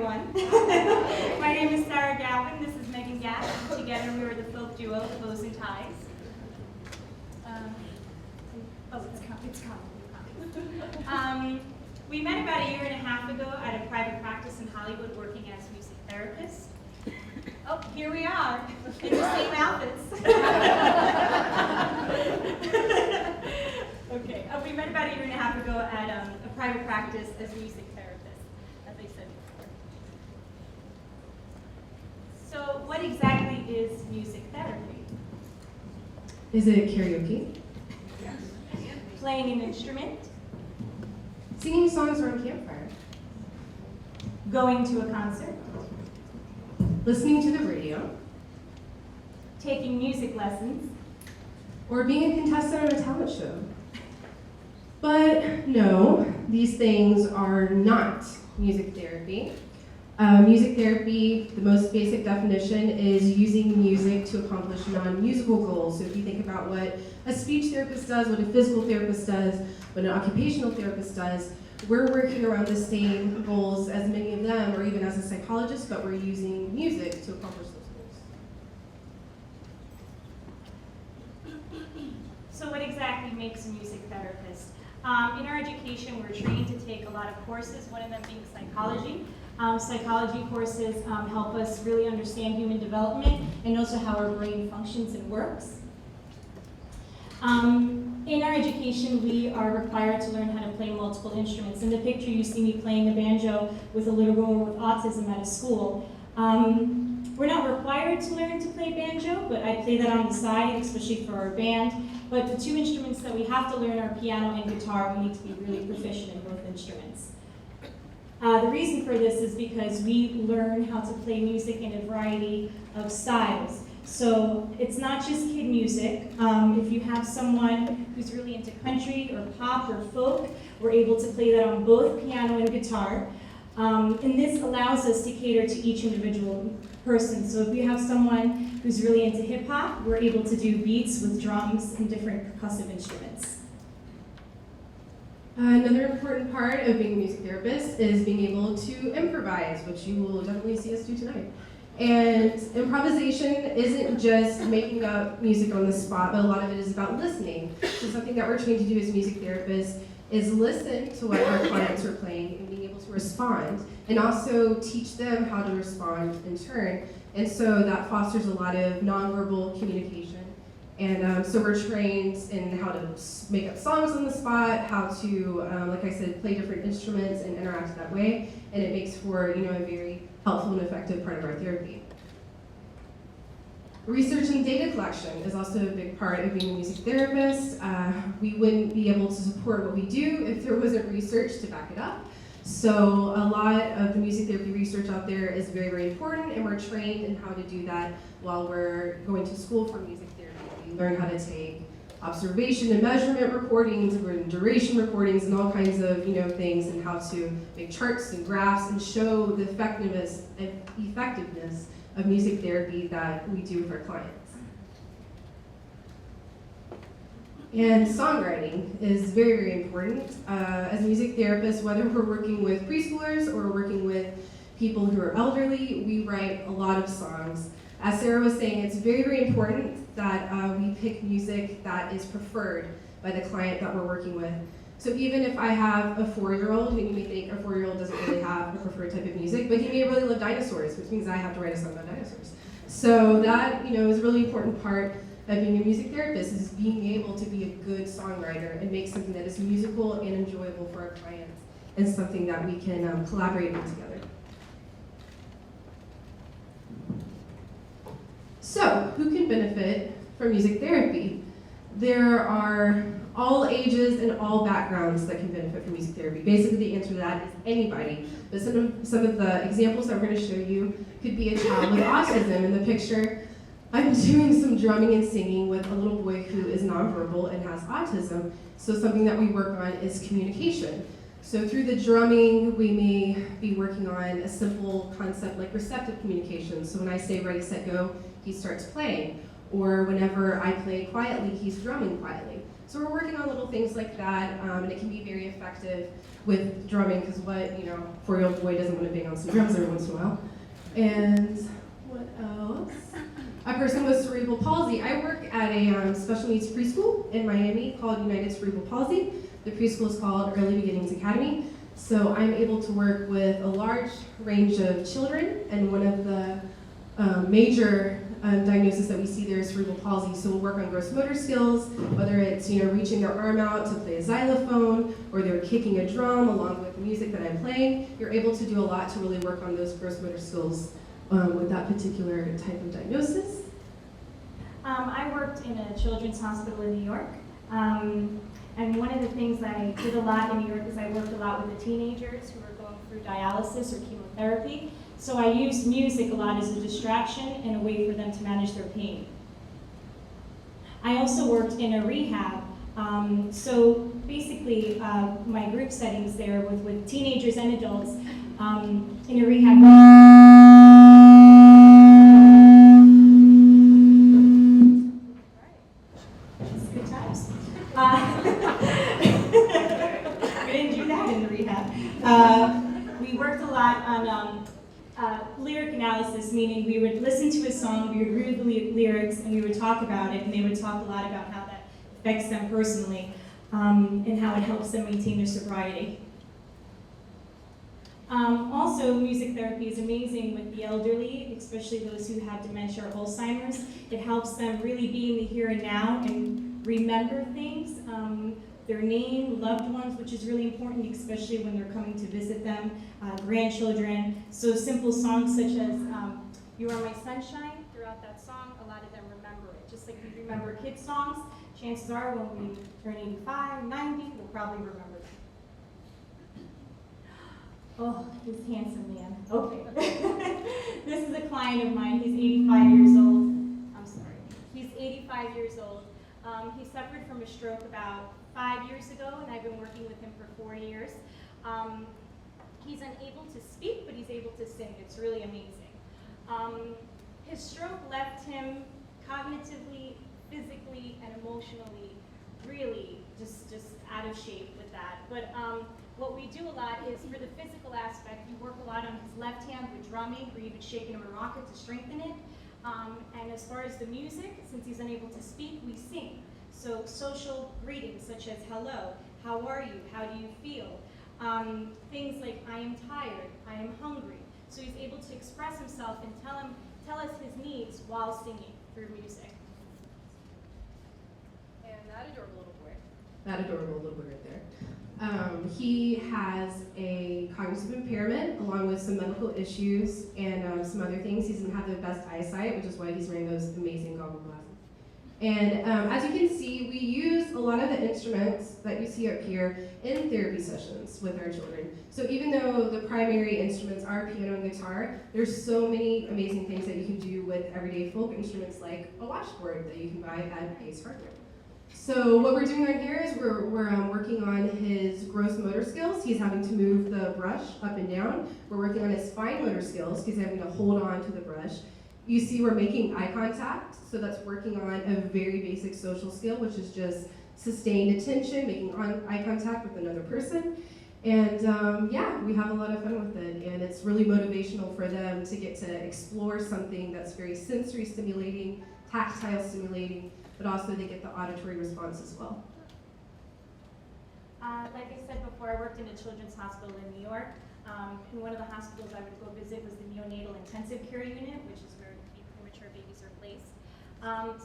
everyone. My name is Sara Galvan. This is Meaghan Gasch. Together we are the folk duo, The Bows and Ties. It's coming. We met about 1.5 years ago at a private practice in Hollywood working as music therapists. Oh, here we are, in the same outfits. Okay, we met about 1.5 years ago at a private practice as music therapists, as I said before. So what exactly is music therapy? Is it karaoke? Yes. Playing an instrument? Singing songs around campfire? Going to a concert? Listening to the radio? Taking music lessons? Or being a contestant on a talent show? But no, these things are not music therapy. Music therapy, the most basic definition, is using music to accomplish non-musical goals. So if you think about what a speech therapist does, what a physical therapist does, what an occupational therapist does, we're working around the same goals as many of them, or even as a psychologist, but we're using music to accomplish those goals. So what exactly makes a music therapist? In our education, we're trained to take a lot of courses, one of them being psychology. Psychology courses help us really understand human development and also how our brain functions and works. In our education, we are required to learn how to play multiple instruments. In the picture, you see me playing the banjo with a little girl with autism at a school. We're not required to learn to play banjo, but I play that on the side, especially for our band. But the two instruments that we have to learn are piano and guitar. We need to be really proficient in both instruments. The reason for this is because we learn how to play music in a variety of styles. So it's not just kid music. If you have someone who's really into country or pop or folk, we're able to play that on both piano and guitar. And this allows us to cater to each individual person. So if you have someone who's really into hip hop, we're able to do beats with drums and different percussive instruments. Another important part of being a music therapist is being able to improvise, which you will definitely see us do tonight. And improvisation isn't just making up music on the spot, but a lot of it is about listening. So something that we're trained to do as music therapists is listen to what our clients are playing and being able to respond, and also teach them how to respond in turn. And so that fosters a lot of nonverbal communication. And so we're trained in how to make up songs on the spot, how to, like I said, play different instruments and interact that way. And it makes for, a very helpful and effective part of our therapy. Research and data collection is also a big part of being a music therapist. We wouldn't be able to support what we do if there wasn't research to back it up. So a lot of the music therapy research out there is very, very important, and we're trained in how to do that while we're going to school for music therapy. We learn how to take observation and measurement recordings, duration recordings, and all kinds of things, and how to make charts and graphs and show the effectiveness of music therapy that we do with our clients. And songwriting is very, very important. As music therapists, whether we're working with preschoolers or working with people who are elderly, we write a lot of songs. As Sara was saying, it's very, very important that we pick music that is preferred by the client that we're working with. So even if I have a 4-year-old, and you may think a 4-year-old doesn't really have a preferred type of music, but he may really love dinosaurs, which means I have to write a song about dinosaurs. So that is a really important part of being a music therapist, is being able to be a good songwriter and make something that is musical and enjoyable for our clients, and something that we can collaborate on together. So, who can benefit from music therapy? There are all ages and all backgrounds that can benefit from music therapy. Basically, the answer to that is anybody. But some of the examples that we're going to show you could be a child with autism. In the picture, I'm doing some drumming and singing with a little boy who is nonverbal and has autism. So something that we work on is communication. So through the drumming, we may be working on a simple concept like receptive communication. So when I say ready, set, go, he starts playing. Or whenever I play quietly, he's drumming quietly. So we're working on little things like that, and it can be very effective with drumming, because what, 4-year-old boy doesn't want to bang on some drums every once in a while. And what else? A person with cerebral palsy. I work at a special needs preschool in Miami called United Cerebral Palsy. The preschool is called Early Beginnings Academy. So I'm able to work with a large range of children, and one of the major diagnosis that we see there is cerebral palsy. So we'll work on gross motor skills, whether it's reaching their arm out to play a xylophone, or they're kicking a drum along with the music that I'm playing. You're able to do a lot to really work on those gross motor skills with that particular type of diagnosis. I worked in a children's hospital in New York. And one of the things I did a lot in New York is I worked a lot with the teenagers who were going through dialysis or chemotherapy. So I used music a lot as a distraction and a way for them to manage their pain. I also worked in a rehab. So basically, my group settings there with teenagers and adults in a rehab. Good times. We didn't do that in the rehab. We worked a lot on lyric analysis, meaning we would listen to a song, we would read the lyrics, and we would talk about it, and they would talk a lot about how that affects them personally, and how it helps them maintain their sobriety. Also, music therapy is amazing with the elderly, especially those who have dementia or Alzheimer's. It helps them really be in the here and now and remember things, their name, loved ones, which is really important, especially when they're coming to visit them, grandchildren. So simple songs such as You Are My Sunshine, throughout that song, a lot of them remember it. Just like we remember kids' songs, chances are when we turn 85, 90, we'll probably remember them. Oh, this handsome man. Okay. This is a client of mine. He's 85 years old. I'm sorry. He's 85 years old. He suffered from a stroke about 5 years ago, and I've been working with him for 4 years. He's unable to speak, but he's able to sing. It's really amazing. His stroke left him cognitively, physically, and emotionally really just out of shape with that. But what we do a lot is, for the physical aspect, we work a lot on his left hand with drumming, or even shaking a maraca to strengthen it. And as far as the music, since he's unable to speak, we sing. So social greetings such as hello, how are you, how do you feel? Things like I am tired, I am hungry. So he's able to express himself and tell us his needs while singing through music. And that adorable little boy. That adorable little boy right there. He has a cognitive impairment along with some medical issues and some other things. He doesn't have the best eyesight, which is why he's wearing those amazing goggle glasses. And as you can see, we use a lot of the instruments that you see up here in therapy sessions with our children. So even though the primary instruments are piano and guitar, there's so many amazing things that you can do with everyday folk instruments, like a washboard that you can buy at Ace Hardware. So what we're doing right here is we're working on his gross motor skills. He's having to move the brush up and down. We're working on his fine motor skills. He's having to hold on to the brush. You see we're making eye contact, so that's working on a very basic social skill, which is just sustained attention, making eye contact with another person. And yeah, we have a lot of fun with it, and it's really motivational for them to get to explore something that's very sensory stimulating, tactile stimulating, but also they get the auditory response as well. Like I said before, I worked in a children's hospital in New York. In one of the hospitals I would go visit was the neonatal intensive care unit, which is where the premature babies are placed.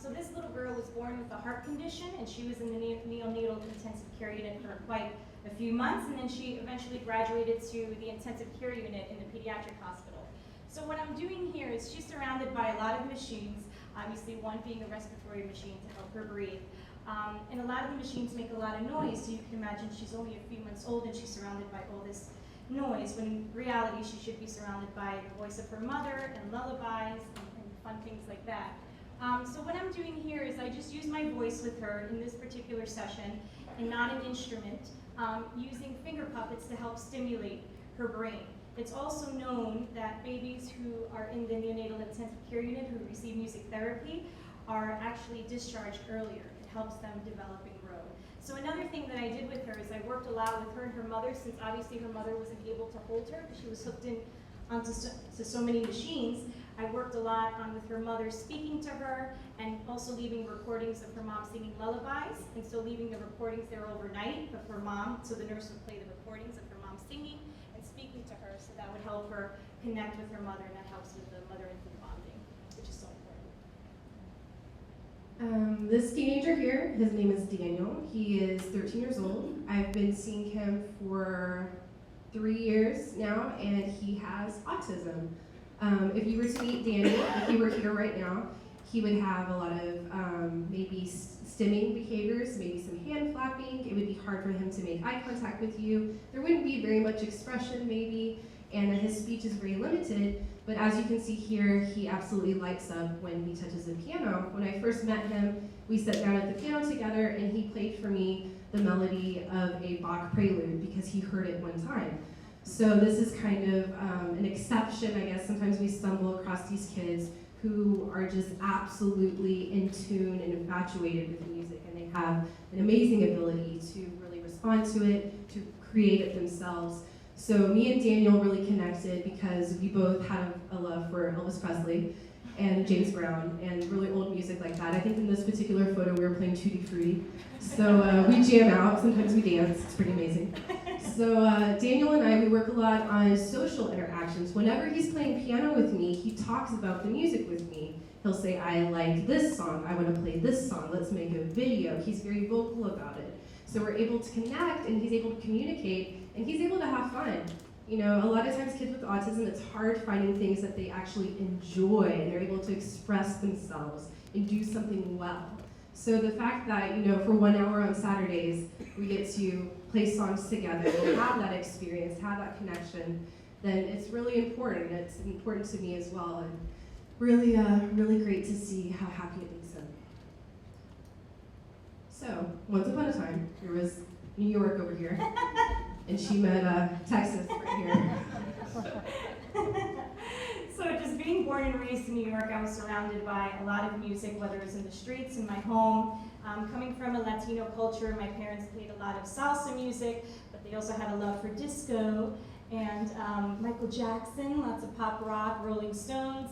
So this little girl was born with a heart condition, and she was in the neonatal intensive care unit for quite a few months, and then she eventually graduated to the intensive care unit in the pediatric hospital. So what I'm doing here is she's surrounded by a lot of machines, obviously one being a respiratory machine to help her breathe. And a lot of the machines make a lot of noise, so you can imagine she's only a few months old and she's surrounded by all this noise, when in reality she should be surrounded by the voice of her mother and lullabies and fun things like that. So what I'm doing here is I just use my voice with her in this particular session, and not an instrument, using finger puppets to help stimulate her brain. It's also known that babies who are in the neonatal intensive care unit who receive music therapy are actually discharged earlier. It helps them develop and grow. So another thing that I did with her is I worked a lot with her and her mother, since obviously her mother wasn't able to hold her because she was hooked in onto so many machines. I worked a lot with her mother, speaking to her, and also leaving recordings of her mom singing lullabies, and so leaving the recordings there overnight of her mom, so the nurse would play the recordings of her mom singing and speaking to her, so that would help her connect with her mother, and that helps with the mother-infant bonding, which is so important. This teenager here, his name is Daniel. He is 13 years old. I've been seeing him for 3 years now, and he has autism. If you were to meet Daniel, if he were here right now, he would have a lot of maybe stimming behaviors, maybe some hand flapping. It would be hard for him to make eye contact with you. There wouldn't be very much expression maybe, and his speech is very limited. But as you can see here, he absolutely lights up when he touches the piano. When I first met him, we sat down at the piano together, and he played for me the melody of a Bach prelude because he heard it one time. So this is kind of an exception, I guess. Sometimes we stumble across these kids who are just absolutely in tune and infatuated with music, and they have an amazing ability to really respond to it, to create it themselves. So me and Daniel really connected because we both had a love for Elvis Presley and James Brown and really old music like that. I think in this particular photo we were playing Tutti Frutti. So we jam out, sometimes we dance, it's pretty amazing. So Daniel and I, we work a lot on social interactions. Whenever he's playing piano with me, he talks about the music with me. He'll say, I like this song, I want to play this song, let's make a video. He's very vocal about it. So we're able to connect, and he's able to communicate, and he's able to have fun. You know, a lot of times kids with autism, it's hard finding things that they actually enjoy, and they're able to express themselves and do something well. So the fact that, you know, for 1 hour on Saturdays, we get to play songs together, and have that experience, have that connection, then it's really important. It's important to me as well, and really, really great to see how happy it makes him. So, once upon a time, there was New York over here, and she met Texas right here. So just being born and raised in New York, I was surrounded by a lot of music, whether it's in the streets, in my home. Coming from a Latino culture, my parents played a lot of salsa music, but they also had a love for disco and Michael Jackson, lots of pop rock, Rolling Stones.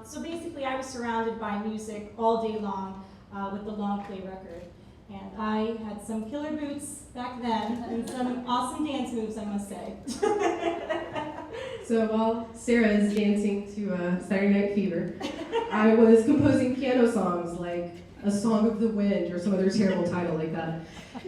So basically I was surrounded by music all day long with the long play record. And I had some killer boots back then and some awesome dance moves, I must say. So while Sara is dancing to Saturday Night Fever, I was composing piano songs like A Song of the Wind or some other terrible title like that.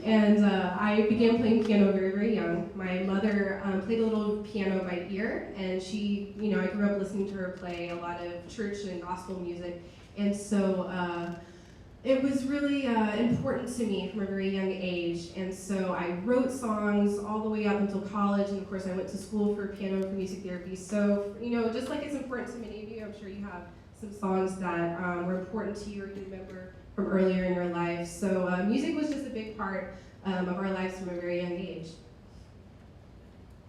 And I began playing piano very, very young. My mother played a little piano by ear, and she, you know, I grew up listening to her play a lot of church and gospel music. And so it was really important to me from a very young age, and so I wrote songs all the way up until college, and of course I went to school for piano and for music therapy. So, you know, just like it's important to many of you, I'm sure you have some songs that were important to you or you remember from earlier in your life. So music was just a big part of our lives from a very young age.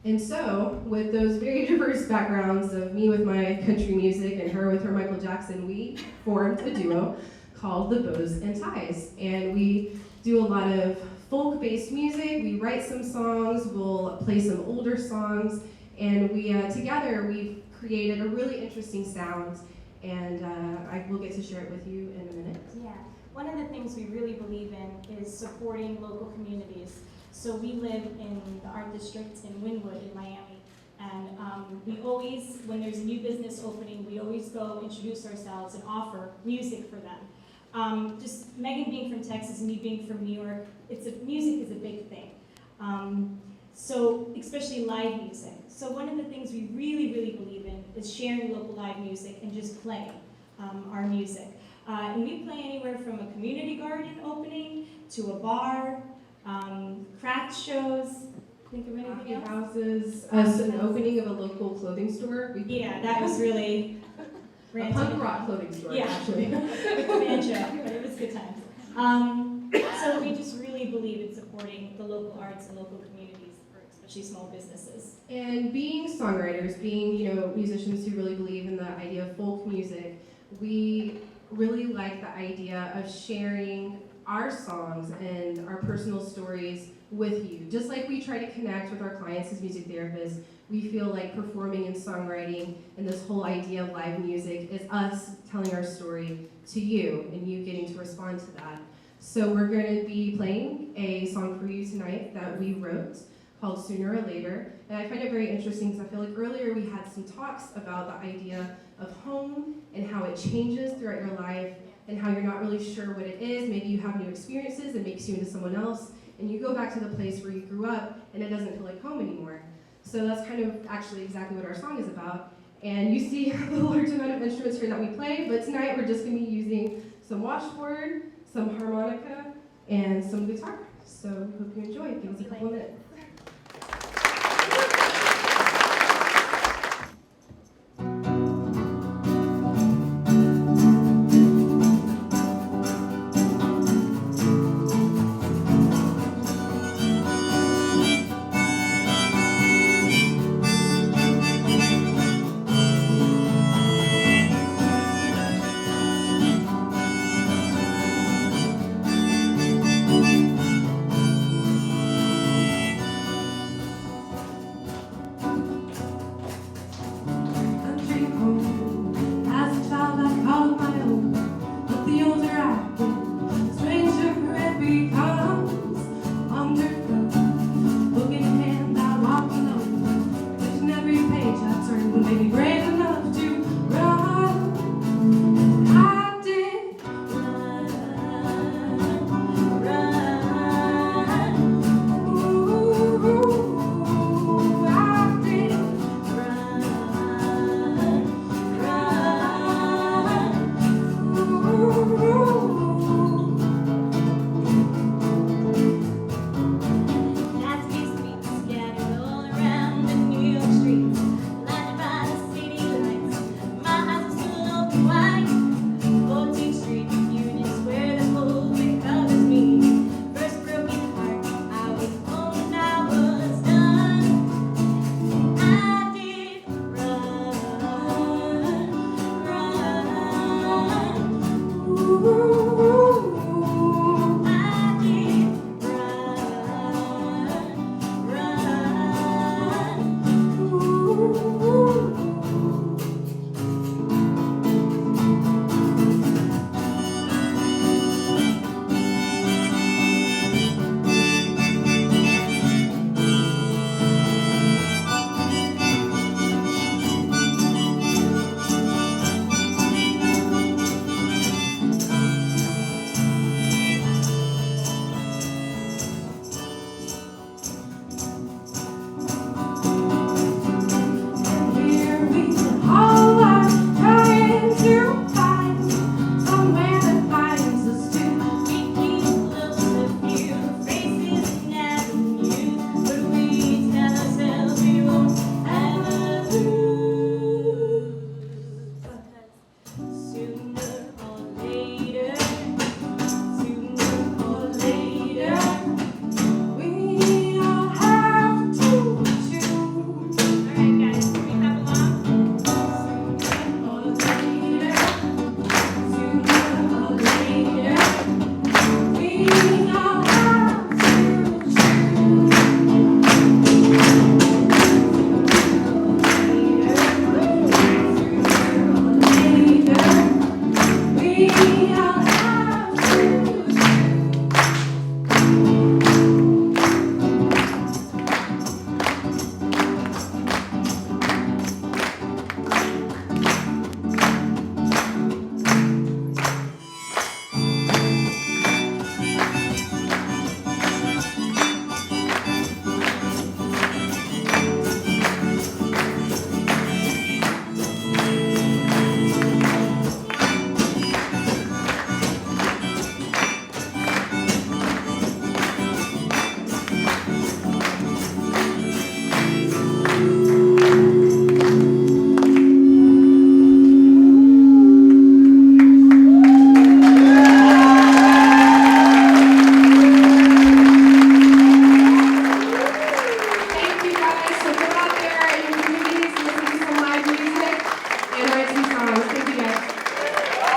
And so, with those very diverse backgrounds of me with my country music and her with her Michael Jackson, we formed a duo called the Bows and Ties, and we do a lot of folk-based music. We write some songs, we'll play some older songs, and we together we've created a really interesting sound, and I will get to share it with you in a minute. Yeah, one of the things we really believe in is supporting local communities. So we live in the art district in Wynwood in Miami, and we always, when there's a new business opening, we always go introduce ourselves and offer music for them. Just Meaghan being from Texas and me being from New York, music is a big thing. So especially live music. So one of the things we really, really believe in is sharing local live music and just playing our music. And we play anywhere from a community garden opening to a bar, craft shows. Think of anything else? Houses, an opening of a local clothing store. Yeah, that was really a punk rock clothing store, yeah. actually. With the banjo, but it was good times. So we just really believe in supporting the local arts and local communities, for especially small businesses. And being songwriters, being, you know, musicians who really believe in the idea of folk music, we really like the idea of sharing our songs and our personal stories with you. Just like we try to connect with our clients as music therapists, we feel like performing and songwriting and this whole idea of live music is us telling our story to you and you getting to respond to that. So we're going to be playing a song for you tonight that we wrote called Sooner or Later. And I find it very interesting because I feel like earlier we had some talks about the idea of home and how it changes throughout your life and how you're not really sure what it is. Maybe you have new experiences that makes you into someone else and you go back to the place where you grew up and it doesn't feel like home anymore. So that's kind of actually exactly what our song is about. And you see the large amount of instruments here that we play, but tonight we're just going to be using some washboard, some harmonica, and some guitar. So hope you enjoy. Give us a couple of minutes.